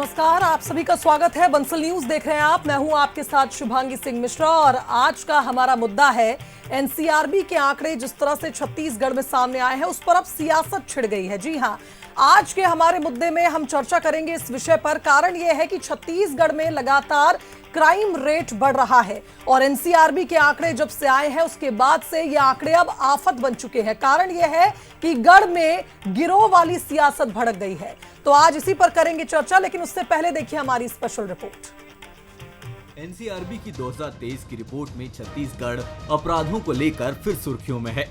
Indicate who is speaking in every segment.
Speaker 1: नमस्कार, आप सभी का स्वागत है। बंसल न्यूज देख रहे हैं आप। मैं हूं आपके साथ शुभांगी सिंह मिश्रा और आज का हमारा मुद्दा है एनसीआरबी के आंकड़े जिस तरह से छत्तीसगढ़ में सामने आए हैं उस पर अब सियासत छिड़ गई है। जी हां, आज के हमारे मुद्दे में हम चर्चा करेंगे इस विषय पर। कारण यह है कि छत्तीसगढ़ में लगातार क्राइम रेट बढ़ रहा है और एनसीआरबी के आंकड़े जब से आए हैं उसके बाद से ये आंकड़े अब आफत बन चुके हैं। कारण यह है कि गढ़ में गिरोह वाली सियासत भड़क गई है। तो आज इसी पर करेंगे चर्चा, लेकिन उससे पहले देखिए हमारी स्पेशल रिपोर्ट।
Speaker 2: एनसीआरबी की 2023 की रिपोर्ट में छत्तीसगढ़ अपराधों को लेकर फिर सुर्खियों में है।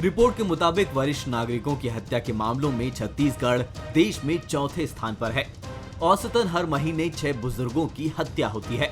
Speaker 2: रिपोर्ट के मुताबिक वरिष्ठ नागरिकों की हत्या के मामलों में छत्तीसगढ़ देश में चौथे स्थान पर है। औसतन हर महीने 6 बुजुर्गों की हत्या होती है।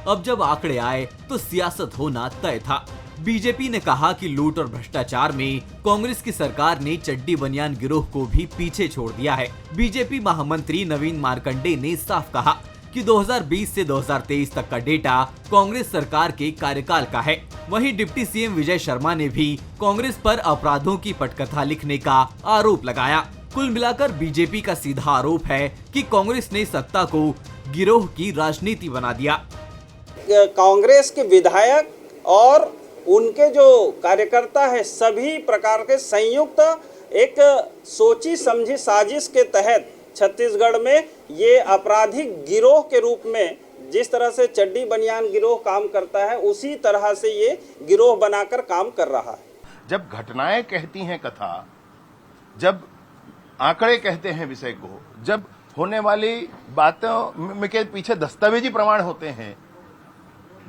Speaker 2: अब जब आंकड़े आए तो सियासत होना तय था। बीजेपी ने कहा कि लूट और भ्रष्टाचार में कांग्रेस की सरकार ने चड्डी बनियान गिरोह को भी पीछे छोड़ दिया है। बीजेपी महामंत्री नवीन मार्कंडे ने साफ कहा कि 2020 से 2023 तक का डेटा कांग्रेस सरकार के कार्यकाल का है। वहीं डिप्टी सीएम विजय शर्मा ने भी कांग्रेस पर अपराधों की पटकथा लिखने का आरोप लगाया। कुल मिलाकर बीजेपी का सीधा आरोप है कि कांग्रेस ने सत्ता को गिरोह की राजनीति बना दिया।
Speaker 3: कांग्रेस के विधायक और उनके जो कार्यकर्ता है सभी प्रकार के संयुक्त एक सोची समझी साजिश के तहत छत्तीसगढ़ में ये आपराधिक गिरोह के रूप में जिस तरह से चड्डी बनियान गिरोह काम करता है उसी तरह से ये गिरोह बनाकर काम कर रहा है।
Speaker 4: जब घटनाएं कहती हैं कथा, जब आंकड़े कहते हैं विषय को, जब होने वाली बातों में के पीछे दस्तावेजी प्रमाण होते हैं,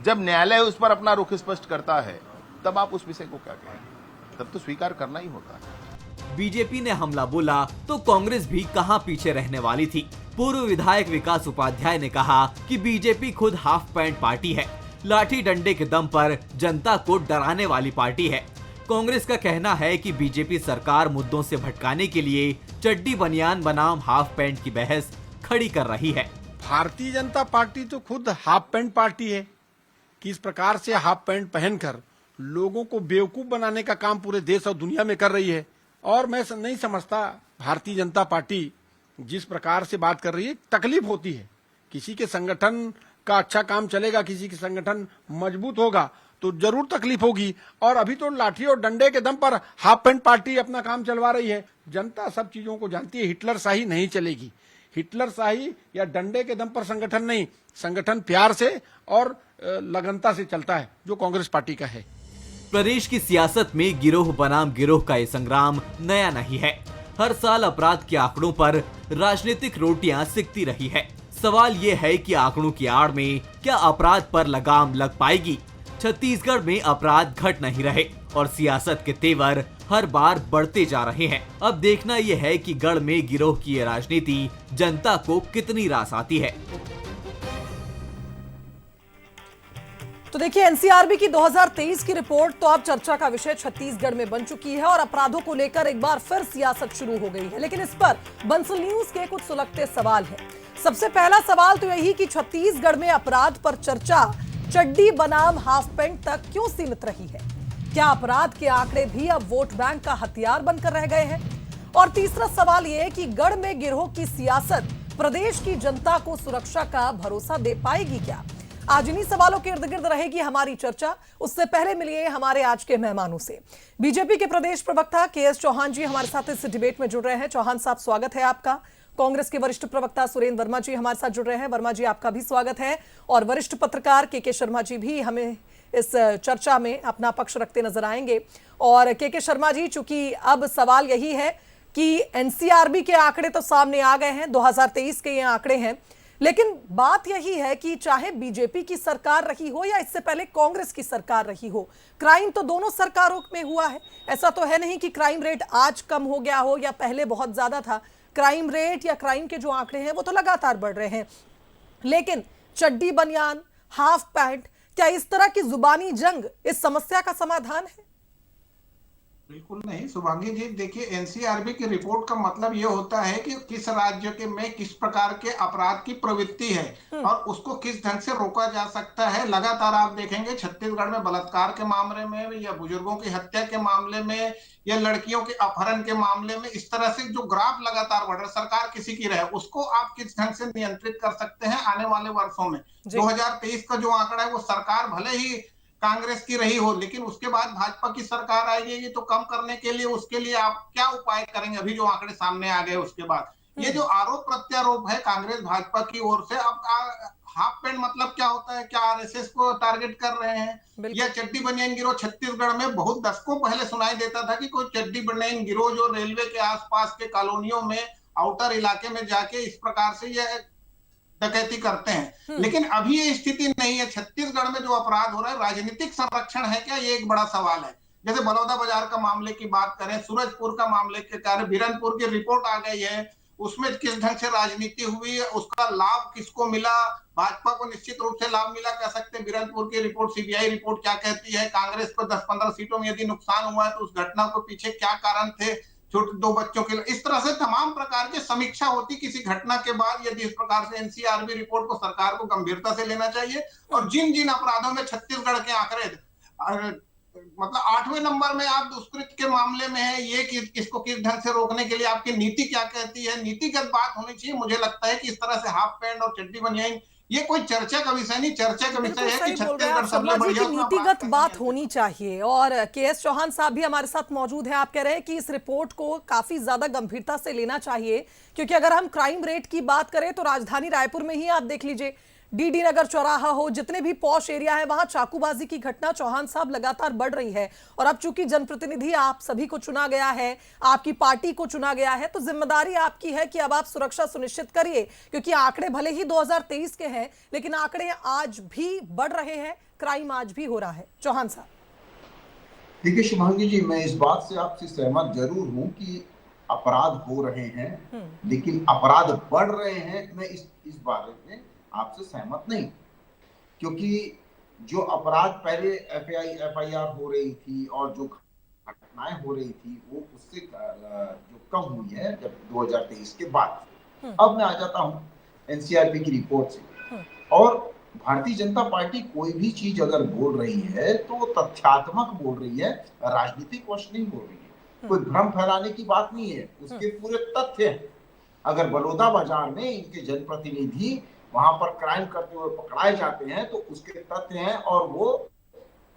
Speaker 4: जब न्यायालय उस पर अपना रुख स्पष्ट करता है, तब आप उस विषय को क्या कहें? तब तो स्वीकार करना ही होता है।
Speaker 2: बीजेपी ने हमला बोला तो कांग्रेस भी कहां पीछे रहने वाली थी। पूर्व विधायक विकास उपाध्याय ने कहा कि बीजेपी खुद हाफ पैंट पार्टी है, लाठी डंडे के दम पर जनता को डराने वाली पार्टी है। कांग्रेस का कहना है कि बीजेपी सरकार मुद्दों से भटकाने के लिए चड्डी बनियान बनाम हाफ पैंट की बहस खड़ी कर रही है।
Speaker 5: भारतीय जनता पार्टी तो खुद हाफ पैंट पार्टी है कि इस प्रकार से हाफ पैंट पहनकर लोगों को बेवकूफ बनाने का काम पूरे देश और दुनिया में कर रही है। और मैं नहीं समझता भारतीय जनता पार्टी जिस प्रकार से बात कर रही है, तकलीफ होती है। किसी के संगठन का अच्छा काम चलेगा, किसी के संगठन मजबूत होगा तो जरूर तकलीफ होगी। और अभी तो लाठी और डंडे के दम पर हाफ पैंट पार्टी अपना काम चलवा रही है। जनता सब चीजों को जानती है। हिटलर शाही नहीं चलेगी। हिटलर शाही या डंडे के दम पर संगठन नहीं, संगठन प्यार से और लगनता से चलता है, जो कांग्रेस पार्टी का है।
Speaker 2: प्रदेश की सियासत में गिरोह बनाम गिरोह का ये संग्राम नया नहीं है। हर साल अपराध के आंकड़ों पर राजनीतिक रोटियां सिकती रही है। सवाल ये है कि आंकड़ों की आड़ में क्या अपराध पर लगाम लग पाएगी? छत्तीसगढ़ में अपराध घट नहीं रहे और सियासत के तेवर हर बार बढ़ते जा रहे हैं। अब देखना यह है कि गढ़ में गिरोह की ये राजनीति जनता को कितनी रास आती है।
Speaker 1: तो देखिए, एनसीआरबी की 2023 की रिपोर्ट तो अब चर्चा का विषय छत्तीसगढ़ में बन चुकी है और अपराधों को लेकर एक बार फिर सियासत शुरू हो गई है। लेकिन इस पर बंसल न्यूज के कुछ सुलगते सवाल हैं। सबसे पहला सवाल तो यही कि छत्तीसगढ़ में अपराध पर चर्चा चड्डी बनाम हाफ पैंट तक क्यों सीमित रही है? क्या अपराध के आंकड़े भी अब वोट बैंक का हथियार बनकर रह गए हैं? और तीसरा सवाल यह है कि गढ़ में गिरोह की सियासत प्रदेश की जनता को सुरक्षा का भरोसा दे पाएगी क्या? आज इन्हीं सवालों के इर्द गिर्द रहेगी हमारी चर्चा। उससे पहले मिलिए हमारे आज के मेहमानों से। बीजेपी के प्रदेश प्रवक्ता केएस चौहान जी हमारे साथ इस डिबेट में जुड़ रहे हैं। चौहान साहब, स्वागत है आपका। कांग्रेस के वरिष्ठ प्रवक्ता सुरेंद्र वर्मा जी हमारे साथ जुड़ रहे हैं। वर्मा जी, आपका भी स्वागत है। और वरिष्ठ पत्रकार के शर्मा जी भी हमें इस चर्चा में अपना पक्ष रखते नजर आएंगे। और के शर्मा जी, चूंकि अब सवाल यही है कि एनसीआरबी के आंकड़े तो सामने आ गए हैं, 2023 के ये आंकड़े हैं, लेकिन बात यही है कि चाहे बीजेपी की सरकार रही हो या इससे पहले कांग्रेस की सरकार रही हो, क्राइम तो दोनों सरकारों में हुआ है। ऐसा तो है नहीं कि क्राइम रेट आज कम हो गया हो या पहले बहुत ज्यादा था। क्राइम रेट या क्राइम के जो आंकड़े हैं वो तो लगातार बढ़ रहे हैं। लेकिन चड्डी बनियान, हाफ पैंट, क्या इस तरह की जुबानी जंग इस समस्या का समाधान है?
Speaker 6: बिल्कुल नहीं शुभांगी जी, देखिए एनसीआरबी की रिपोर्ट का मतलब ये होता है कि किस राज्य के में किस प्रकार के अपराध की प्रवृत्ति है और उसको किस ढंग से रोका जा सकता है। लगातार आप देखेंगे छत्तीसगढ़ में बलात्कार के मामले में या बुजुर्गों की हत्या के मामले में या लड़कियों के अपहरण के मामले में इस तरह से जो ग्राफ लगातार बढ़ रहा है, सरकार किसी की रहे उसको आप किस ढंग से नियंत्रित कर सकते हैं आने वाले वर्षों में। 2023 का जो आंकड़ा है वो सरकार भले ही कांग्रेस की रही हो, लेकिन उसके बाद भाजपा की सरकार आएगी, ये तो कम करने के लिए उसके लिए आप क्या उपाय करेंगे? अभी जो आंकड़े सामने आ गए उसके बाद ये जो आरोप प्रत्यारोप है कांग्रेस भाजपा की ओर से, अब हाफ पैंट मतलब क्या होता है? क्या आरएसएस को टारगेट कर रहे हैं या चड्डी बनियान गिरोह? छत्तीसगढ़ में बहुत दशकों पहले सुनाई देता था कि कोई चड्डी बनियान गिरोह जो रेलवे के आसपास के कॉलोनियों में आउटर इलाके में जाके इस प्रकार से यह डकैती करते हैं, लेकिन अभी ये स्थिति नहीं है। छत्तीसगढ़ में जो अपराध हो रहा है राजनीतिक संरक्षण है क्या, ये एक बड़ा सवाल है। जैसे बलौदा बाजार का मामले की बात करें, सूरजपुर का मामले के कारण बीरनपुर की रिपोर्ट आ गई है, उसमें किस ढंग से राजनीति हुई, उसका लाभ किसको मिला? भाजपा को निश्चित रूप से लाभ मिला कह सकते हैं। बीरनपुर की रिपोर्ट, सीबीआई रिपोर्ट क्या कहती है? कांग्रेस को 10-15 सीटों में यदि नुकसान हुआ है तो उस घटना को पीछे क्या कारण थे? छोटे 2 बच्चों के लिए इस तरह से तमाम प्रकार की समीक्षा होती किसी घटना के बाद। यदि इस प्रकार से एनसीआरबी रिपोर्ट को सरकार को गंभीरता से लेना चाहिए और जिन जिन अपराधों में छत्तीसगढ़ के आंकड़े मतलब 8वें नंबर में आप दुष्कृत के मामले में है, ये किसको किस ढंग से रोकने के लिए आपकी नीति क्या कहती है? नीतिगत बात होनी चाहिए। मुझे लगता है कि इस तरह से हाफ पैंट और चड्डी बनियान ये कोई चर्चा का विषय नहीं, चर्चा का विषय है कि छत्तीसगढ़
Speaker 1: शर्मा जी की नीतिगत बात होनी चाहिए। और केएस चौहान साहब भी हमारे साथ मौजूद हैं। आप कह रहे हैं कि इस रिपोर्ट को काफी ज्यादा गंभीरता से लेना चाहिए, क्योंकि अगर हम क्राइम रेट की बात करें तो राजधानी रायपुर में ही आप देख लीजिए, डीडी नगर चौराहा हो, जितने भी पॉश एरिया है वहां चाकूबाजी की घटना चौहान साहब लगातार बढ़ रही है। और अब चूंकि जनप्रतिनिधि आप सभी को चुना गया है, आपकी पार्टी को चुना गया है, तो जिम्मेदारी आपकी है कि अब आप सुरक्षा सुनिश्चित करिए, क्योंकि आंकड़े भले ही 2023 के हैं लेकिन आंकड़े आज भी बढ़ रहे हैं, क्राइम आज भी हो रहा है। चौहान साहब
Speaker 7: देखिए शुभांगी जी, मैं इस बात से आपसे सहमत जरूर हूं कि अपराध हो रहे हैं, लेकिन अपराध बढ़ रहे हैं, मैं इस बारे में आपसे सहमत नहीं। क्योंकि जो अपराध पहले एफआईआर हो रही थी और जो घटनाएं हो रही थी वो उससे जो कम हुई है जब 2023 के बाद। अब मैं आ जाता हूं एनसीआरबी की रिपोर्ट से। और भारतीय जनता पार्टी कोई भी चीज अगर बोल रही है तो तथ्यात्मक बोल रही है, राजनीतिक वश नहीं बोल रही है। कोई भ्रम फैलाने की बात नहीं है, उसके पूरे तथ्य हैं। अगर बलौदा बाजार में इनके जनप्रतिनिधि वहां पर क्राइम करते हुए पकड़ाए जाते हैं तो उसके तथ्य हैं, और वो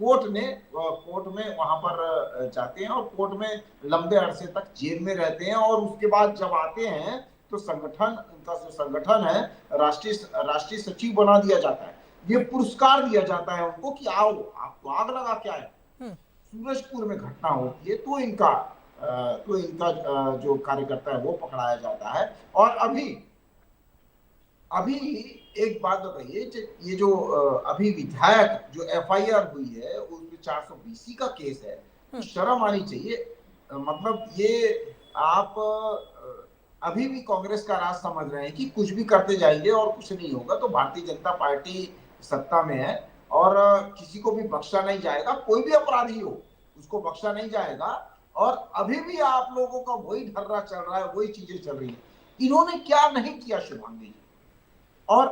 Speaker 7: कोर्ट में वहां पर जाते हैं और कोर्ट में लंबे अरसे तक जेल में रहते हैं, और उसके बाद जब आते हैं तो उनका जो संगठन है राष्ट्रीय सचिव बना दिया जाता है। ये पुरस्कार दिया जाता है उनको कि आओ आपको आग लगा क्या है। सूरजपुर में घटना होती है तो इनका जो कार्यकर्ता है वो पकड़ाया जाता है। और अभी एक बात बताइए, ये जो अभी विधायक जो एफआईआर हुई है उसमें 420 का केस है, तो शर्म आनी चाहिए। मतलब ये आप अभी भी कांग्रेस का राज समझ रहे हैं कि कुछ भी करते जाएंगे और कुछ नहीं होगा। तो भारतीय जनता पार्टी सत्ता में है और किसी को भी बख्शा नहीं जाएगा, कोई भी अपराधी हो उसको बख्शा नहीं जाएगा। और अभी भी आप लोगों का वही ढर्रा चल रहा है, वही चीजें चल रही है। इन्होंने क्या नहीं किया शुभांगी जी, और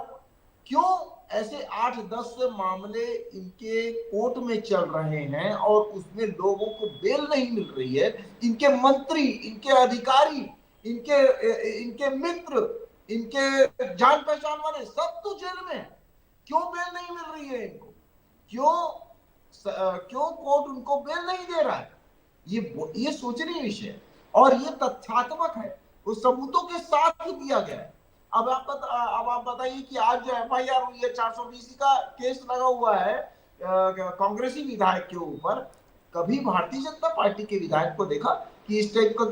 Speaker 7: क्यों ऐसे 8-10 मामले इनके कोर्ट में चल रहे हैं और उसमें लोगों को बेल नहीं मिल रही है। इनके मंत्री, इनके अधिकारी, इनके मित्र, इनके जान पहचान वाले सब तो जेल में है। क्यों बेल नहीं मिल रही है इनको? क्यों कोर्ट उनको बेल नहीं दे रहा है? ये सोचनीय विषय है और ये तथ्यात्मक है, वो सबूतों के साथ ही दिया गया है। अब आप बताइए कि आज जो एफआईआर हुई है 420 का केस लगा हुआ है कांग्रेसी विधायक के ऊपर, कभी भारतीय जनता पार्टी के विधायक को देखा कि इस टाइप का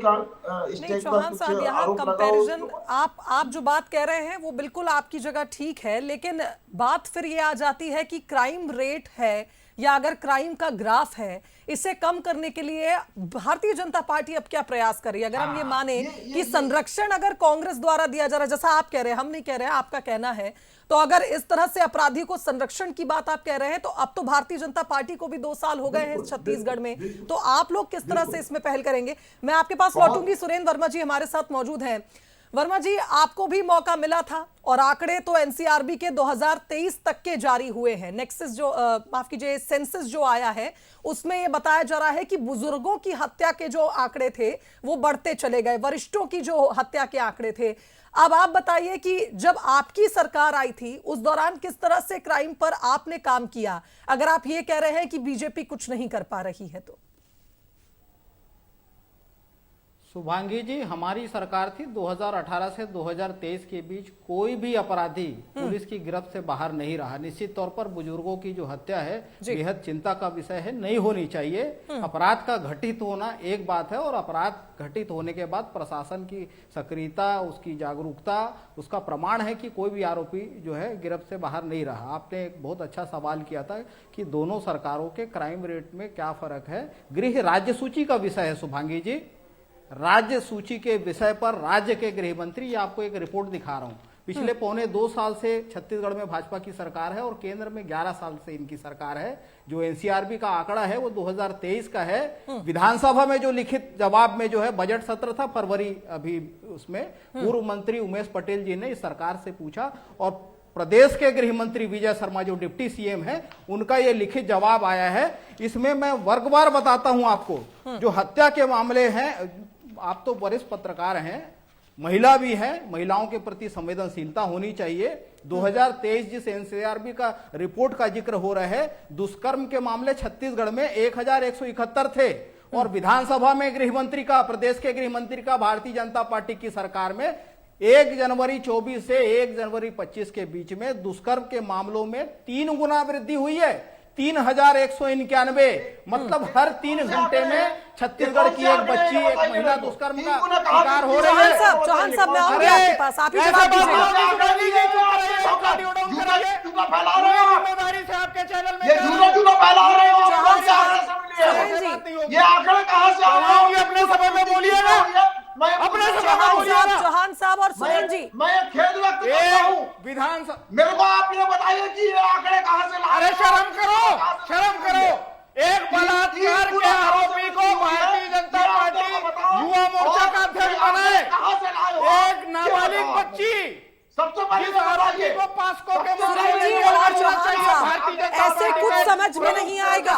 Speaker 1: चौहान साहब यहाँ कंपैरिजन आप जो बात कह रहे हैं वो बिल्कुल आपकी जगह ठीक है, लेकिन बात फिर ये आ जाती है कि क्राइम रेट है या अगर क्राइम का ग्राफ है, इसे कम करने के लिए भारतीय जनता पार्टी अब क्या प्रयास कर रही है? अगर हम ये माने कि संरक्षण अगर कांग्रेस द्वारा दिया जा रहा है, जैसा आप कह रहे हैं, हम नहीं कह रहे हैं, आपका कहना है, तो अगर इस तरह से अपराधी को संरक्षण की बात आप कह रहे हैं, तो अब तो भारतीय जनता पार्टी को भी 2 साल हो गए हैं छत्तीसगढ़ में, तो आप लोग किस तरह से इसमें पहल करेंगे? मैं आपके पास लौटूंगी। सुरेंद्र वर्मा जी हमारे साथ मौजूद हैं। वर्मा जी, आपको भी मौका मिला था और आंकड़े तो एनसीआरबी के 2023 तक के जारी हुए हैं। नेक्सस जो माफ कीजिए सेंसस जो आया है उसमें यह बताया जा रहा है कि बुजुर्गों की हत्या के जो आंकड़े थे वो बढ़ते चले गए, वरिष्ठों की जो हत्या के आंकड़े थे। अब आप बताइए कि जब आपकी सरकार आई थी उस दौरान किस तरह से क्राइम पर आपने काम किया, अगर आप ये कह रहे हैं कि बीजेपी कुछ नहीं कर पा रही है तो?
Speaker 8: शुभांगी जी, हमारी सरकार थी 2018 से 2023 के बीच कोई भी अपराधी पुलिस की गिरफ्त से बाहर नहीं रहा। निश्चित तौर पर बुजुर्गों की जो हत्या है बेहद चिंता का विषय है, नहीं होनी चाहिए। अपराध का घटित होना एक बात है और अपराध घटित होने के बाद प्रशासन की सक्रियता, उसकी जागरूकता, उसका प्रमाण है कि कोई भी आरोपी जो है गिरफ्त से बाहर नहीं रहा। आपने एक बहुत अच्छा सवाल किया था कि दोनों सरकारों के क्राइम रेट में क्या फर्क है। गृह राज्य सूची का विषय है शुभांगी जी। राज्य सूची के विषय पर राज्य के गृह मंत्री, आपको एक रिपोर्ट दिखा रहा हूं, पिछले 1.25 साल से छत्तीसगढ़ में भाजपा की सरकार है और केंद्र में 11 साल से इनकी सरकार है। जो एनसीआरबी का आंकड़ा है वो 2023 का है। विधानसभा में जो लिखित जवाब में जो है, बजट सत्र था फरवरी अभी, उसमें पूर्व मंत्री उमेश पटेल जी ने इस सरकार से पूछा और प्रदेश के गृह मंत्री विजय शर्मा जो डिप्टी सीएम है, उनका ये लिखित जवाब आया है। इसमें मैं वर्गवार बताता हूं आपको। जो हत्या के मामले हैं, आप तो वरिष्ठ पत्रकार हैं, महिला भी हैं, महिलाओं के प्रति संवेदनशीलता होनी चाहिए। 2023 जिस एनसीआरबी का रिपोर्ट का जिक्र हो रहा है, दुष्कर्म के मामले छत्तीसगढ़ में 1171 थे और विधानसभा में गृह मंत्री का, प्रदेश के गृह मंत्री का भारतीय जनता पार्टी की सरकार में 1 जनवरी 24 से 1 जनवरी 25 के बीच में दुष्कर्म के मामलों में 3 गुना वृद्धि हुई है। 3191, मतलब हर 3 घंटे में छत्तीसगढ़ की एक बच्ची, एक महिला दुष्कर्म का शिकार हो रही है।
Speaker 1: चौहान साहब, मैं आऊंगी आपके पास, आप ही जवाब दीजिएगा।
Speaker 8: जिम्मेदारी से आपके चैनल में
Speaker 7: ये आंकड़े कहां से आ रहे हैं?
Speaker 8: अपने समय में बोलिएगा, अपने समय में बोलिएगा।
Speaker 1: चौहान साहब और सुरेंद्र जी,
Speaker 7: मैं खेद व्यक्त करता हूं।
Speaker 8: विधानसभा,
Speaker 7: मेरे को आप ये बताइए कि ये आंकड़े कहां से ला?
Speaker 8: अरे शर्म करो, शर्म करो। एक बलात्कार के आरोपी को भारतीय जनता पार्टी युवा मोर्चा का अध्यक्ष बनाए, एक नाबालिग बच्ची
Speaker 7: सबसे पहले
Speaker 8: आरोपी को पास्को के
Speaker 1: सुरेंद्र जी और चौहान साहब, ऐसे कुछ समझ में नहीं आएगा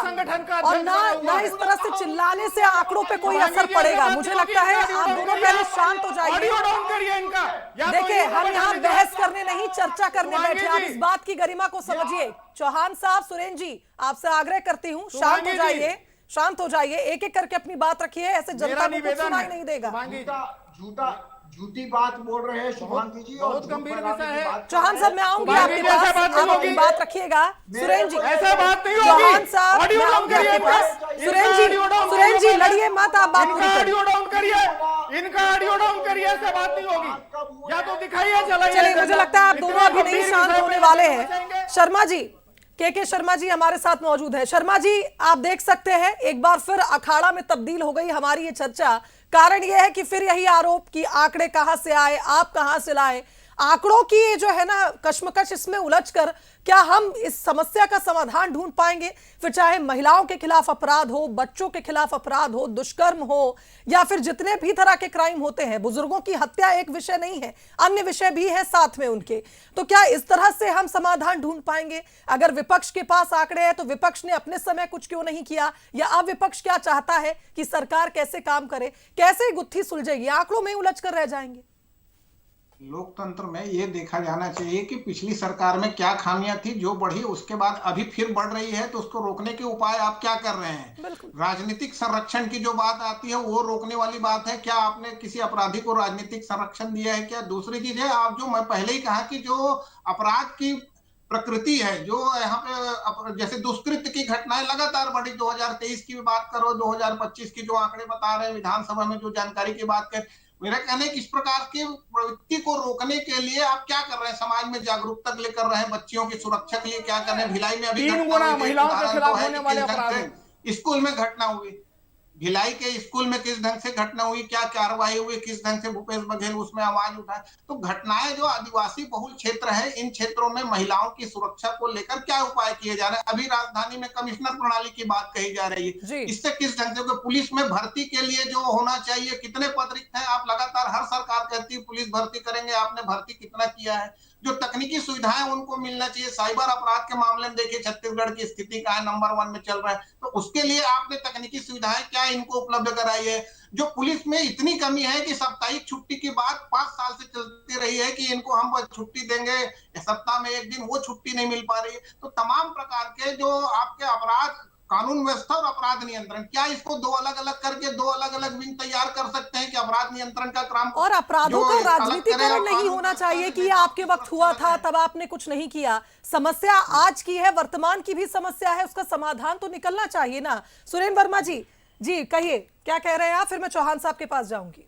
Speaker 1: और ना इस तरह से चिल्लाने से आंकड़ों पे कोई असर पड़ेगा। मुझे लगता है आप दोनों पहले शांत हो जाइए।
Speaker 8: ऑडियो डाउन करिए इनका।
Speaker 1: देखिए, हम यहाँ बहस करने नहीं, चर्चा करने बैठे। आप इस बात की गरिमा को समझिए। चौहान साहब, सुरेंद्र जी, आपसे आग्रह करती हूँ, शांत हो जाइए, शांत हो जाइए, एक एक करके अपनी बात रखिए। ऐसे जनता को कुछ सुनाई नहीं देगा।
Speaker 7: झूठी बात बोल रहे हैं शुभांगी जी, और
Speaker 8: बहुत गंभीर विषय है।
Speaker 1: चौहान साहब, मैं आऊंगी आपके पास, आप अपनी बात रखिएगा। सुरेंद्र जी,
Speaker 8: ऐसा बात नहीं होगी।
Speaker 1: चौहान साहब, मैं आऊंगी आपके पास। सुरेंद्र जी लड़िए मत, आप बात
Speaker 8: इनका ऑडियो डाउन करिए, इनका ऑडियो डाउन करिए, ऐसे बात नहीं होगी। या तो दिखाइए,
Speaker 1: चलिए, मुझे लगता है आप दोनों अभी नहीं शांत होने वाले हैं। शर्मा जी, के शर्मा जी हमारे साथ मौजूद है। शर्मा जी, आप देख सकते हैं एक बार फिर अखाड़ा में तब्दील हो गई हमारी ये चर्चा। कारण यह है कि फिर यही आरोप कि आंकड़े कहां से आए, आप कहां से लाए। आंकड़ों की ये जो है ना कश्मकश, इसमें उलझकर क्या हम इस समस्या का समाधान ढूंढ पाएंगे? फिर चाहे महिलाओं के खिलाफ अपराध हो, बच्चों के खिलाफ अपराध हो, दुष्कर्म हो, या फिर जितने भी तरह के क्राइम होते हैं। बुजुर्गों की हत्या एक विषय नहीं है, अन्य विषय भी है साथ में उनके। तो क्या इस तरह से हम समाधान ढूंढ पाएंगे? अगर विपक्ष के पास आंकड़े हैं तो विपक्ष ने अपने समय कुछ क्यों नहीं किया, या अब विपक्ष क्या चाहता है कि सरकार कैसे काम करे? कैसे गुत्थी सुलझेगी? आंकड़ों में उलझ कर रह जाएंगे।
Speaker 6: लोकतंत्र में ये देखा जाना चाहिए कि पिछली सरकार में क्या खामियां थी जो बढ़ी, उसके बाद अभी फिर बढ़ रही है, तो उसको रोकने के उपाय आप क्या कर रहे हैं? राजनीतिक संरक्षण की जो बात आती है वो रोकने वाली बात है क्या? आपने किसी अपराधी को राजनीतिक संरक्षण दिया है क्या? दूसरी चीज है, आप जो मैं पहले ही कहा कि जो अपराध की प्रकृति है, जो यहाँ पे जैसे दुष्कृत्य की घटनाएं लगातार बढ़ी, 2023 की भी बात करो, 2025 की जो आंकड़े बता रहे हैं, विधानसभा में जो जानकारी की बात करें, मेरा कहना है कि इस प्रकार की प्रवृत्ति को रोकने के लिए आप क्या कर रहे हैं, समाज में जागरूकता के लिए कर रहे हैं, बच्चियों की सुरक्षा के लिए क्या कर रहे हैं। भिलाई में अभी
Speaker 8: 3 गुना महिलाओं के खिलाफ होने वाले अपराध
Speaker 6: स्कूल में घटना हुई, भिलाई के स्कूल में किस ढंग से घटना हुई, क्या कार्रवाई हुई, किस ढंग से भूपेश बघेल उसमें आवाज उठाए। तो घटनाएं जो आदिवासी बहुल क्षेत्र है, इन क्षेत्रों में महिलाओं की सुरक्षा को लेकर क्या उपाय किए जा रहे हैं। अभी राजधानी में कमिश्नर प्रणाली की बात कही जा रही है, इससे किस ढंग से पुलिस में भर्ती के लिए जो होना चाहिए, कितने पद रिक्त हैं। आप लगातार हर सरकार कहती है पुलिस भर्ती करेंगे, आपने भर्ती कितना किया है। जो तकनीकी सुविधाएं उनको मिलना चाहिए। साइबर अपराध के मामले में देखिए छत्तीसगढ़ की स्थिति का है, नंबर 1 में चल रहा है, तो उसके लिए आपने तकनीकी सुविधाएं क्या इनको उपलब्ध कराई है। जो पुलिस में इतनी कमी है कि साप्ताहिक छुट्टी की बात 5 साल से चलती रही है कि इनको हम छुट्टी देंगे सप्ताह में 1 दिन, वो छुट्टी नहीं मिल पा रही है। तो तमाम प्रकार के जो आपके अपराध, कानून व्यवस्था और अपराध नियंत्रण, क्या इसको 2 अलग अलग करके 2 अलग अलग विंग तैयार कर सकते हैं कि अपराध नियंत्रण का काम
Speaker 1: और अपराधों का राजनीतिकरण नहीं होना चाहिए कि आपके वक्त हुआ था तब आपने कुछ नहीं किया। समस्या आज की है, वर्तमान की भी समस्या है, उसका समाधान तो निकलना चाहिए ना। सुरेंद्र वर्मा जी कहिए क्या कह रहे हैं आप, फिर मैं चौहान साहब के पास जाऊंगी।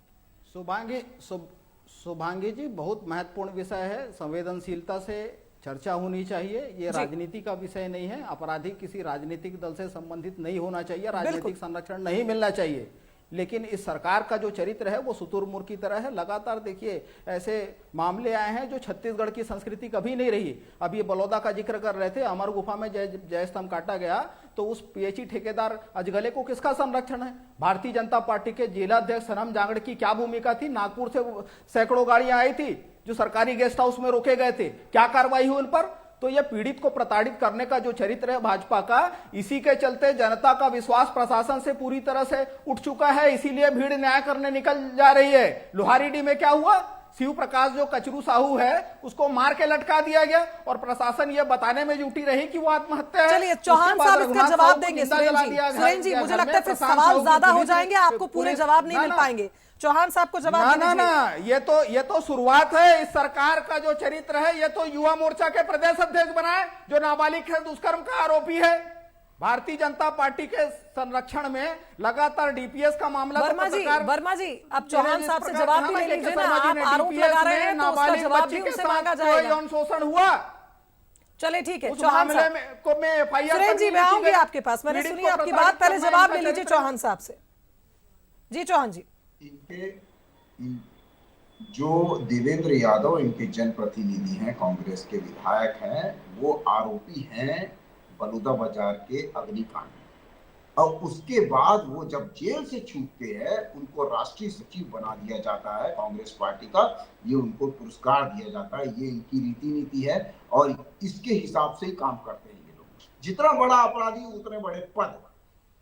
Speaker 8: शुभांगी जी, बहुत महत्वपूर्ण विषय है, संवेदनशीलता से चर्चा होनी चाहिए। ये राजनीति का विषय नहीं है, अपराधी किसी राजनीतिक दल से संबंधित नहीं होना चाहिए, राजनीतिक संरक्षण नहीं मिलना चाहिए। लेकिन इस सरकार का जो चरित्र है वो शुतुरमुर्ग की तरह है। लगातार देखिए ऐसे मामले आए हैं जो छत्तीसगढ़ की संस्कृति कभी नहीं रही। अब ये बलौदा का जिक्र कर रहे थे, अमर गुफा में जय स्तंभ काटा गया तो उस पीएचई ठेकेदार अजगले को किसका संरक्षण है। भारतीय जनता पार्टी के जिलाध्यक्ष सनम जांगड़ की क्या भूमिका थी। नागपुर से सैकड़ों गाड़ियां आई थी जो सरकारी गेस्ट हाउस में रोके गए थे, क्या कार्रवाई हुई उन पर। तो ये पीड़ित को प्रताड़ित करने का जो चरित्र है भाजपा का, इसी के चलते जनता का विश्वास प्रशासन से पूरी तरह से उठ चुका है। इसीलिए भीड़ न्याय करने निकल जा रही है। लोहारीडी में क्या हुआ, शिव प्रकाश जो कचरू साहू है उसको मार के लटका दिया गया और प्रशासन ये बताने में जुटी रही कि वो आत्महत्या है।
Speaker 1: चलिए चौहान साहब इसका जवाब देंगे। सुरेंद्र जी मुझे लगता है फिर सवाल ज्यादा हो जाएंगे, आपको पूरे जवाब नहीं मिल पाएंगे। चौहान साहब को जवाब
Speaker 8: ना, ये तो शुरुआत है। इस सरकार का जो चरित्र है, ये तो युवा मोर्चा के प्रदेश अध्यक्ष बनाए जो नाबालिग है, दुष्कर्म का आरोपी है। भारतीय जनता पार्टी के संरक्षण में लगातार डीपीएस का मामला।
Speaker 1: वर्मा जी अब चौहान साहब से जवाब भी ले लीजिए ना। आप आरोप लगा रहे हैं तो उसका जवाब भी उनसे मांगा जाएगा।
Speaker 8: यौन शोषण हुआ,
Speaker 1: चले ठीक है चौहान साहब। सुरेंद्र जी मैं आऊंगी आपके पास, मैंने सुनी आपकी बात, पहले जवाब ले लीजिए चौहान साहब से। जी चौहान जी,
Speaker 7: जो देवेंद्र यादव इनके जनप्रतिनिधि हैं, कांग्रेस के विधायक हैं, वो आरोपी हैं बलौदा बाजार के अग्निकांड में। और उसके बाद वो जब जेल से छूटते हैं उनको राष्ट्रीय सचिव बना दिया जाता है कांग्रेस पार्टी का। ये उनको पुरस्कार दिया जाता है, ये इनकी रीति नीति है और इसके हिसाब से ही काम करते हैं ये लोग। जितना बड़ा अपराधी उतने बड़े पद।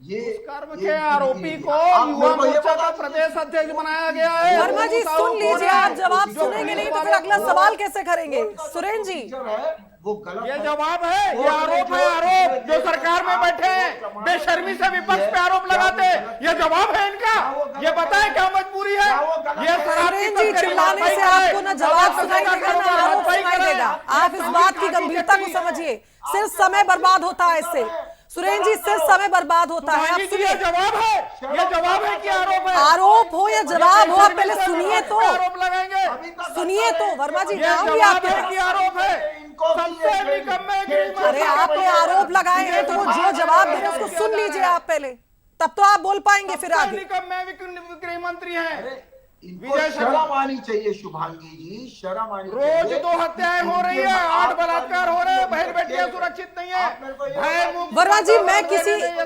Speaker 8: ये कर्म के आरोपी को युवा मोर्चा का प्रदेश अध्यक्ष बनाया गया है।
Speaker 1: वर्मा जी सुन लीजिए, आप जवाब सुनेंगे नहीं तो फिर अगला सवाल कैसे करेंगे। सुरेंद्र जी
Speaker 7: वो गलत
Speaker 8: ये जवाब है, ये आरोप है, आरोप जो सरकार में बैठे हैं बेशर्मी से विपक्ष पे आरोप लगाते हैं, ये जवाब है इनका। ये बताए क्या मजबूरी है। ये
Speaker 1: सुरेंद्र जी चिल्लाने से आपको ना जवाब सुनाई देगा ना आरोप सुनाई देगा। आप इस बात की गंभीरता को समझिए, सिर्फ समय बर्बाद होता है इससे। सुरेंद्र जी सिर्फ समय बर्बाद होता है। आप सुनिए,
Speaker 8: ये जवाब है कि आरोप है।
Speaker 1: आरोप हो या जवाब हो, आप पहले सुनिए तो,
Speaker 8: आरोप लगाएंगे,
Speaker 1: सुनिए तो। वर्मा जी आऊंगी आपके पास।
Speaker 8: आरोप है
Speaker 1: अरे आप आरोप लगाए हैं तो वो जो जवाब दे रहे हैं उसको सुन लीजिए आप पहले, तब तो आप बोल पाएंगे फिर आगे।
Speaker 8: गृह मंत्री है,
Speaker 7: शर्म आनी चाहिए शुभांगी जी, शर्म आनी
Speaker 8: चाहिए। रोज 2 हत्याएं हो रही है, 8 बलात्कार हो रहे हैं, बहन बेटियां सुरक्षित नहीं है।
Speaker 1: वर्मा जी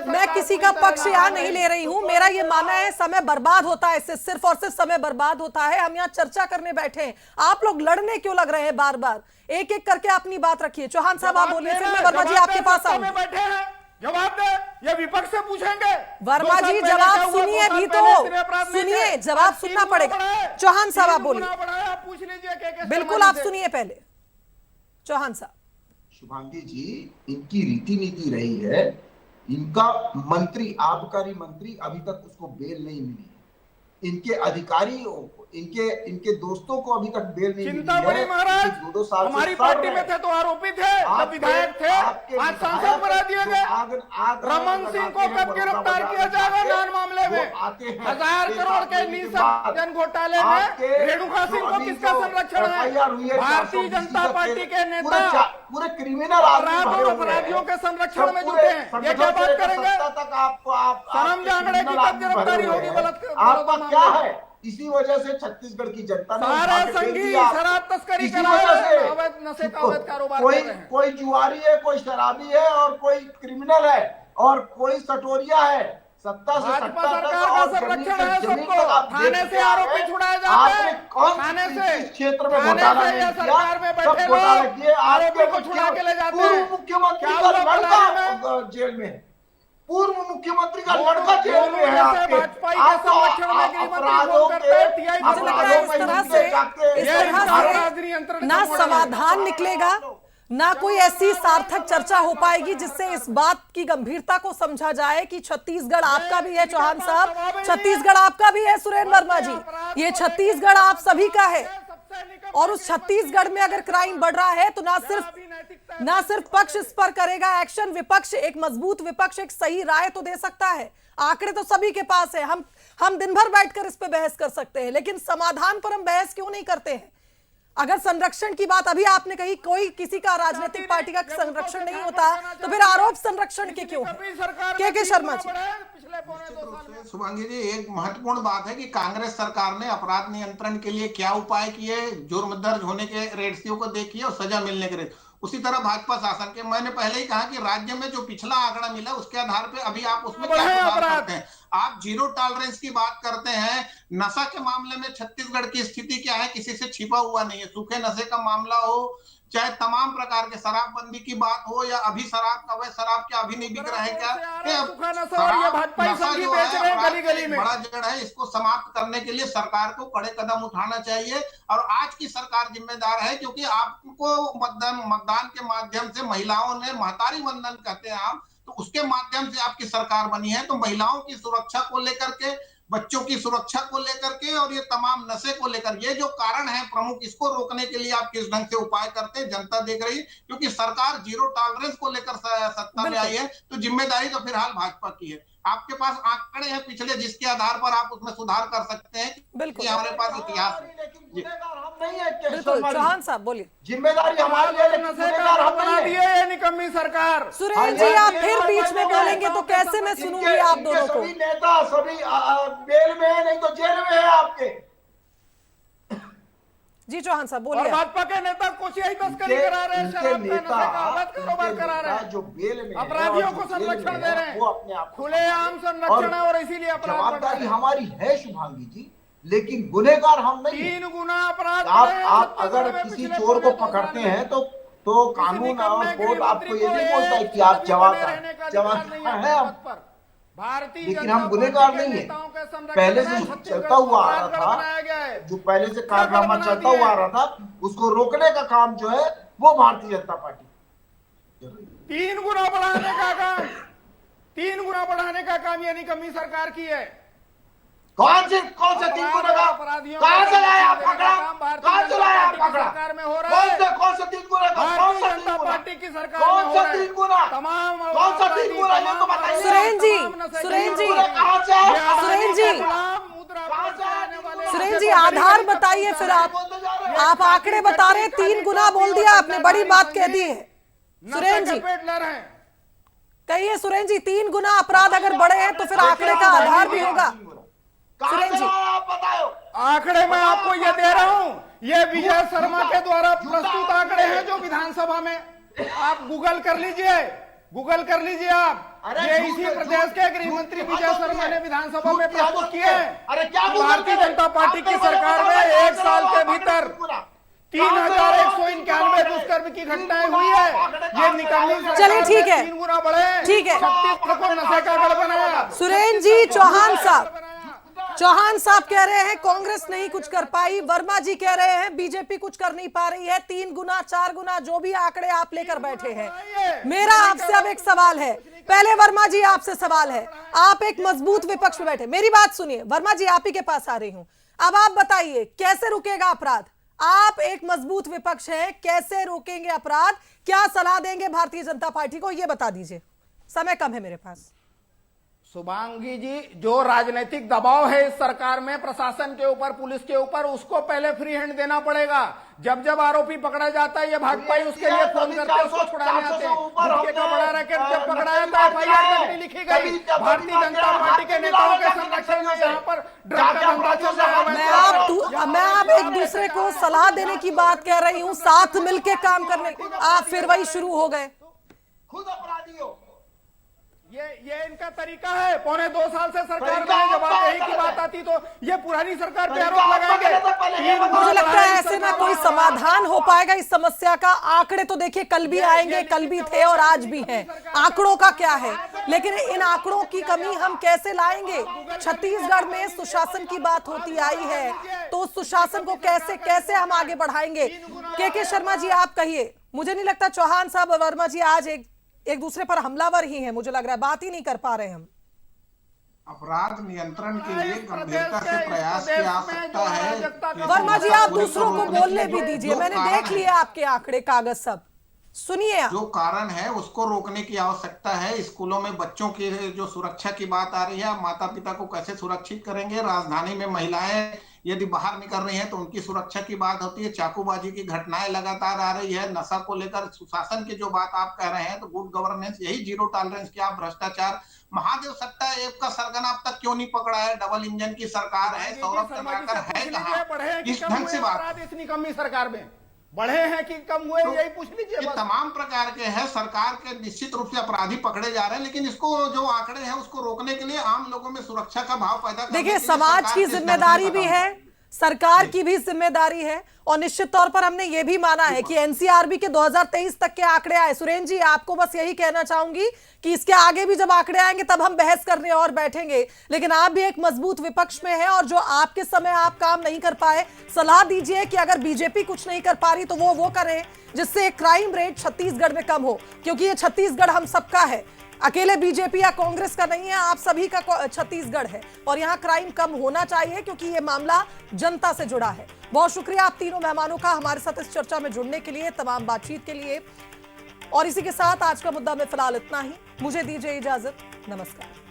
Speaker 1: मैं किसी का पक्ष यहाँ नहीं ले रही हूँ। मेरा ये मानना है समय बर्बाद होता है इससे, सिर्फ और सिर्फ समय बर्बाद होता है। हम यहाँ चर्चा करने बैठे हैं, आप लोग लड़ने क्यों लग रहे हैं बार बार। एक एक करके अपनी बात रखिए। चौहान साहब आप बोलिए, फिर मैं वर्मा जी आपके पास आऊंगी।
Speaker 8: बैठे हैं, जवाब दे, ये विपक्ष से पूछेंगे।
Speaker 1: वर्मा जी जवाब सुनिए भी तो, सुनिए, जवाब सुनना पड़ेगा। चौहान साहब आप बोलिए,
Speaker 8: पूछ लीजिए।
Speaker 1: बिल्कुल आप सुनिए पहले चौहान साहब।
Speaker 7: शुभांगी जी इनकी रीति नीति रही है, इनका मंत्री, आबकारी मंत्री, अभी तक उसको बेल नहीं मिली इनके अधिकारियों को, इनके दोस्तों को अभी तक बेल नहीं मिली
Speaker 8: चिंता बड़ी
Speaker 7: है।
Speaker 8: महाराज,
Speaker 7: पिछले 2-2 साल से
Speaker 8: हमारी
Speaker 7: सड़
Speaker 8: पार्टी
Speaker 7: रहे
Speaker 8: में थे तो आरोपी थे, जब विधायक थे, आज सांसद बना दिए गए। रमन सिंह को कब गिरफ्तार किया जाएगा नान मामले में? 1000 करोड़ के नीसक जन घोटाले में रेणुका सिंह को किसका संरक्षण है? भारतीय जनता पार्टी के नेता
Speaker 7: पूरे क्रिमिनल
Speaker 8: अपराधियों के संरक्षण में जुटे हैं। ये क्या बात करेंगे? सनम जांगड़े की कब गिरफ्तारी होगी?
Speaker 7: आपका क्या है? इसी वजह से छत्तीसगढ़ की जनता ने
Speaker 8: सारे संगी शराब तस्करी कर रहे हैं, अवैध नशे का अवैध कारोबार कर रहे हैं।
Speaker 7: कोई जुआरी है, कोई शराबी है और कोई क्रिमिनल है और कोई सटोरिया है। सत्ता से
Speaker 8: भाजपा
Speaker 7: सत्ता
Speaker 8: सरकार
Speaker 7: तक
Speaker 8: का
Speaker 7: और
Speaker 8: संरक्षण है
Speaker 7: जमीन
Speaker 8: सबको।
Speaker 7: तक आप
Speaker 8: थाने
Speaker 7: देखते
Speaker 8: से आरोपी
Speaker 7: हैं।
Speaker 8: छुड़ाए जाते हैं,
Speaker 7: आपने कौन
Speaker 8: थाने से
Speaker 7: इस क्षेत्र में
Speaker 8: थाने
Speaker 7: घोटाला
Speaker 8: से
Speaker 7: नहीं
Speaker 8: या
Speaker 7: किया?
Speaker 8: सरकार में बैठे
Speaker 7: सब घोटाला
Speaker 8: लोग
Speaker 7: किए।
Speaker 8: आरोपी को
Speaker 7: आपके
Speaker 8: छुड़ा के ले जाते
Speaker 7: पूर्व
Speaker 8: हैं।
Speaker 7: मुख्यमंत्री
Speaker 8: क्या
Speaker 7: का
Speaker 8: हुआ
Speaker 7: लड़का जेल में है। पूर्व मुख्यमंत्री का लड़का जेल में है। आपके
Speaker 8: भाजपा के संरक्षण में गृहमंत्री फोन करते हैं, टीआई
Speaker 1: मुझे लगता है इस तरह से ना समाधान निकलेगा, ना कोई ऐसी सार्थक चर्चा हो पाएगी जिससे इस बात की गंभीरता को समझा जाए कि छत्तीसगढ़ आपका भी है चौहान साहब, छत्तीसगढ़ आपका भी है सुरेंद्र वर्मा जी, ये छत्तीसगढ़ आप सभी का है। और उस छत्तीसगढ़ में अगर क्राइम बढ़ रहा है तो ना सिर्फ पक्ष इस पर करेगा एक्शन, विपक्ष, एक मजबूत विपक्ष एक सही राय तो दे सकता है। आंकड़े तो सभी के पास है, हम दिन भर बैठकर इस पे बहस कर सकते हैं, लेकिन समाधान पर हम बहस क्यों नहीं करते हैं? अगर संरक्षण की बात अभी आपने कही, कोई किसी का राजनीतिक पार्टी का संरक्षण नहीं होता तो फिर आरोप संरक्षण के क्यों है? के शर्मा जी।
Speaker 6: शुभांगी जी, एक महत्वपूर्ण बात है कि कांग्रेस सरकार ने अपराध नियंत्रण के लिए क्या उपाय किए, जुर्म दर्ज होने के रेशियो को देखिए और सजा मिलने के रेशियो। उसी तरह भाजपा शासन के, मैंने पहले ही कहा कि राज्य में जो पिछला आंकड़ा मिला उसके आधार पे अभी आप उसमें क्या सुधार करते हैं? आप जीरो टॉलरेंस की बात करते हैं। नशा के मामले में छत्तीसगढ़ की स्थिति क्या है? किसी से छिपा हुआ नहीं है। सूखे नशे का मामला हो, चाहे तमाम प्रकार के शराबबंदी की बात हो, या अभी शराब क्या अभी नहीं बिक रहा है क्या? बड़ा जड़ है, इसको समाप्त करने के लिए सरकार को कड़े कदम उठाना चाहिए। और आज की सरकार जिम्मेदार है, क्योंकि आपको मतदान के माध्यम से महिलाओं ने महतारी वंदन कहते हैं आप, तो उसके माध्यम से आपकी सरकार बनी है। तो महिलाओं की सुरक्षा को लेकर के, बच्चों की सुरक्षा को लेकर के और ये तमाम नशे को लेकर, ये जो कारण है प्रमुख, इसको रोकने के लिए आप किस ढंग से उपाय करते हैं जनता देख रही है। क्योंकि सरकार जीरो टॉलरेंस को लेकर सत्ता में आई है, तो जिम्मेदारी तो फिलहाल भाजपा की है। आपके पास आंकड़े हैं पिछले, जिसके आधार पर आप उसमें सुधार कर सकते हैं।
Speaker 1: बिल्कुल,
Speaker 6: हमारे पास इतिहास
Speaker 1: बिल्कुल। चौहान साहब बोलिए।
Speaker 7: जिम्मेदारी हमारी है, जिम्मेदार हम
Speaker 8: बना दिए ये निकम्मी सरकार।
Speaker 1: सुरेंद्र जी, आप फिर बीच में बोलेंगे तो कैसे मैं सुनूंगी आप दोनों को?
Speaker 7: सभी नेता सभी बेल में है, नहीं तो जेल में है आपके।
Speaker 1: जी चौहान साहब
Speaker 8: और
Speaker 1: बोलिए।
Speaker 8: भाजपा के नेता कुछ यही तस्करी करा रहे हैं, शराब का, नशे का अवैध कारोबार करा रहे हैं,
Speaker 7: जो बेल में
Speaker 8: अपराधियों को संरक्षण दे रहे हैं,
Speaker 7: वो अपने आप
Speaker 8: खुलेआम संरक्षण है और इसीलिए अपराध बढ़ रहे
Speaker 7: जवाबदारी
Speaker 8: हैं।
Speaker 7: हमारी है शुभांगी जी, लेकिन गुनहगार हम नहीं हैं।
Speaker 8: 3 गुना अपराध
Speaker 7: आप अगर किसी चोर को पकड़ते हैं तो कानून और कोर्ट आपको ये नहीं बोलता है कि आप जवाब है आप, लेकिन हम गुनहगार नहीं है। पहले से चलता हुआ आ रहा था, जो पहले से कारनामा चलता हुआ आ रहा था, उसको रोकने का काम जो है वो भारतीय जनता पार्टी।
Speaker 8: 3 गुना बढ़ाने का काम, 3 गुना बढ़ाने का काम ये निकम्मी सरकार की है।
Speaker 7: कौन से 3 गुना का? कहां से लाया आप पकड़ा? कहां से लाया आप पकड़ा?
Speaker 8: सरकार में हो रहा है।
Speaker 7: कौन से 3 गुना का?
Speaker 8: भारतीय जनता पार्टी की सरकार में
Speaker 7: कौन
Speaker 8: हो
Speaker 7: सा
Speaker 8: रहा है।
Speaker 7: 3 गुना?
Speaker 8: तमाम
Speaker 7: कौन सा 3 गुना? ये तो बताइए।
Speaker 1: सुरेंद्र जी,
Speaker 7: कहां से आया?
Speaker 1: सुरेंद्र जी आधार बताइए फिर। आप आंकड़े बता रहे, 3 गुना बोल दिया आपने, बड़ी बात कह दी है सुरेंद्र जी। कहिए सुरेंद्र जी, 3 गुना अपराध अगर बढ़े हैं तो फिर आंकड़े का आधार भी होगा। सुरेंद्र जी
Speaker 7: आप बताओ।
Speaker 8: आंकड़े मैं आपको ये दे रहा हूं, ये विजय शर्मा के द्वारा प्रस्तुत आंकड़े हैं जो विधानसभा में, आप गूगल कर लीजिए आप। ये इसी प्रदेश के गृह मंत्री विजय शर्मा ने विधानसभा में प्रस्तुत किए हैं। भारतीय जनता पार्टी की सरकार में 1 साल के भीतर 3191 दुष्कर्म की घटनाएं हुई है। ये निकम्मी,
Speaker 1: चलिए ठीक है,
Speaker 8: 3 गुना बढ़े,
Speaker 1: ठीक है।
Speaker 8: छत्तीसगढ़ को नशे का गढ़ बनाया।
Speaker 1: सुरेंद्र जी, चौहान साहब कह रहे हैं कांग्रेस नहीं कुछ कर पाई, वर्मा जी कह रहे हैं बीजेपी कुछ कर नहीं पा रही है। 3 गुना 4 गुना जो भी आंकड़े आप लेकर बैठे हैं, मेरा आपसे अब एक सवाल है, पहले वर्मा जी आपसे सवाल है, आप एक मजबूत विपक्ष में बैठे, मेरी बात सुनिए वर्मा जी, आप ही के पास आ रही हूं। अब आप बताइए कैसे रुकेगा अपराध? आप एक मजबूत विपक्ष है, कैसे रोकेंगे अपराध? क्या सलाह देंगे भारतीय जनता पार्टी को, ये बता दीजिए, समय कम है मेरे पास।
Speaker 8: शुभांगी जी, जो राजनीतिक दबाव है इस सरकार में प्रशासन के ऊपर, पुलिस के ऊपर, उसको पहले फ्री हैंड देना पड़ेगा। जब जब आरोपी पकड़ा जाता है ये भाजपाई उसके लिए फोन करते हैं, उसको छुड़ाने आते हैं। गुटखे का बड़ा रैकेट जब पकड़ाया था एफआईआर तक नहीं लिखी गई। भारतीय जनता पार्टी के नेताओं के संरक्षण में यहाँ पर ड्रग का धंधा चल रहा है।
Speaker 1: मैं आप एक दूसरे को सलाह देने की बात कह रही हूँ, साथ मिलके काम करने, आप फिर वही शुरू हो गए।
Speaker 7: खुद अपराधी हो।
Speaker 8: ये इनका तरीका है। पौने 2 साल से सरकार में जब आप यही की बात आती तो ये पुरानी सरकार पे आरोप लगाएंगे।
Speaker 1: मुझे लगता है ऐसे ना कोई समाधान हो पाएगा इस समस्या का। आंकड़े तो देखिए कल भी आएंगे, कल भी थे और आज भी हैं। आंकड़ों का क्या है, लेकिन इन आंकड़ों की कमी हम कैसे लाएंगे? छत्तीसगढ़ में सुशासन की बात होती आई है, तो सुशासन को कैसे कैसे हम आगे बढ़ाएंगे? के शर्मा जी आप कहिए। मुझे नहीं लगता चौहान साहब और वर्मा जी आज एक दूसरे पर हमलावर ही हैं, मुझे लग रहा है बात ही नहीं कर पा रहे हम।
Speaker 6: अपराध नियंत्रण के लिए गंभीरता से प्रयास किया जा सकता है।
Speaker 1: वर्मा जी आप दूसरों को बोलने भी दीजिए, मैंने देख लिया आपके आंकड़े कागज सब, सुनिए आप।
Speaker 6: जो कारण है उसको रोकने की आवश्यकता है। स्कूलों में बच्चों की जो सुरक्षा की बात आ रही है, माता पिता को कैसे सुरक्षित करेंगे? राजधानी में महिलाएं यदि बाहर निकल रही हैं तो उनकी सुरक्षा की बात होती है। चाकूबाजी की घटनाएं लगातार आ रही है। नशा को लेकर सुशासन की जो बात आप कह रहे हैं, तो गुड गवर्नेंस यही जीरो टॉलरेंस की आप भ्रष्टाचार। महादेव सट्टा ऐप का सरगना अब तक क्यों नहीं पकड़ा है? डबल इंजन की सरकार है, सौरभ चंद्राकर है कहाँ? किस ढंग से बात
Speaker 8: इतनी कमी सरकार में बढ़े हैं कि कम हुए, यही पूछ लीजिए।
Speaker 6: ये तमाम प्रकार के हैं। सरकार के निश्चित रूप से अपराधी पकड़े जा रहे हैं, लेकिन इसको जो आंकड़े हैं उसको रोकने के लिए आम लोगों में सुरक्षा का भाव पैदा करने
Speaker 1: देखिए समाज की जिम्मेदारी भी है, सरकार की भी जिम्मेदारी है, और निश्चित तौर पर हमने ये भी माना है कि एनसीआरबी के 2023 तक के आंकड़े आए। सुरेंद्र जी आपको बस यही कहना चाहूंगी कि इसके आगे भी जब आंकड़े आएंगे तब हम बहस करने और बैठेंगे, लेकिन आप भी एक मजबूत विपक्ष में हैं और जो आपके समय आप काम नहीं कर पाए, सलाह दीजिए कि अगर बीजेपी कुछ नहीं कर पा रही तो वो करें जिससे क्राइम रेट छत्तीसगढ़ में कम हो, क्योंकि ये छत्तीसगढ़ हम सबका है, अकेले बीजेपी या कांग्रेस का नहीं है, आप सभी का छत्तीसगढ़ है और यहाँ क्राइम कम होना चाहिए क्योंकि ये मामला जनता से जुड़ा है। बहुत शुक्रिया आप तीनों मेहमानों का हमारे साथ इस चर्चा में जुड़ने के लिए, तमाम बातचीत के लिए। और इसी के साथ आज का मुद्दा में फिलहाल इतना ही। मुझे दीजिए इजाजत, नमस्कार।